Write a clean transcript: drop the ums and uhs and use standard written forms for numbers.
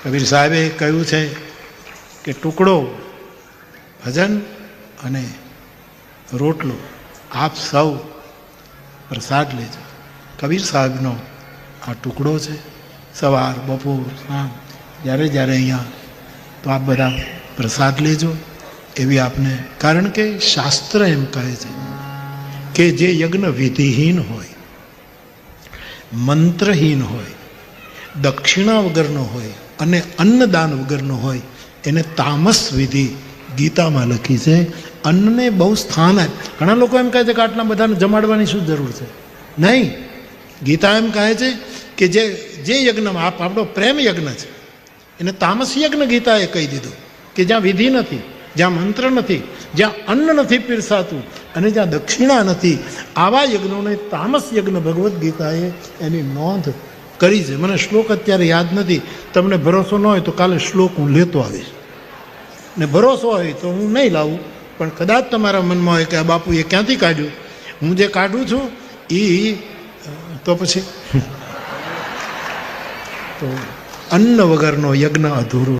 કબીર સાહેબે કહ્યું છે કે ટુકડો ભજન અને રોટલો આપ સૌ પ્રસાદ લેજો. કબીર સાહેબનો આ ટુકડો છે. સવાર બપોર સાંજ જ્યારે જ્યારે અહીંયા તો આપ બધા પ્રસાદ લેજો એવી આપને, કારણ કે શાસ્ત્ર એમ કહે છે કે જે યજ્ઞ વિધિહીન હોય, મંત્રહીન હોય, દક્ષિણા વગરનો હોય અને અન્નદાન વગરનો હોય એને તામસ વિધિ ગીતામાં લખી છે. અન્નને બહુ સ્થાન આપ. ઘણા લોકો એમ કહે છે કે આટલા બધાને જમાડવાની શું જરૂર છે? નહીં, ગીતા એમ કહે છે કે જે યજ્ઞમાં આપણો પ્રેમ યજ્ઞ છે એને તામસ યજ્ઞ ગીતાએ કહી દીધું કે જ્યાં વિધિ નથી, જ્યાં મંત્ર નથી, જ્યાં અન્ન નથી પીરસાતું અને જ્યાં દક્ષિણા નથી, આવા યજ્ઞોને તામસ યજ્ઞ ભગવદ્ ગીતાએ એની નોંધ કરી છે. મને શ્લોક અત્યારે યાદ નથી. તમને ભરોસો ન હોય તો કાલે શ્લોક હું લેતો આવીશ, ને ભરોસો હોય તો હું નહીં લાવું, પણ કદાચ તમારા મનમાં હોય કે આ બાપુએ ક્યાંથી કાઢ્યું, હું જે કાઢું છું એ તો પછી તો અન્ન વગરનો યજ્ઞ અધૂરો.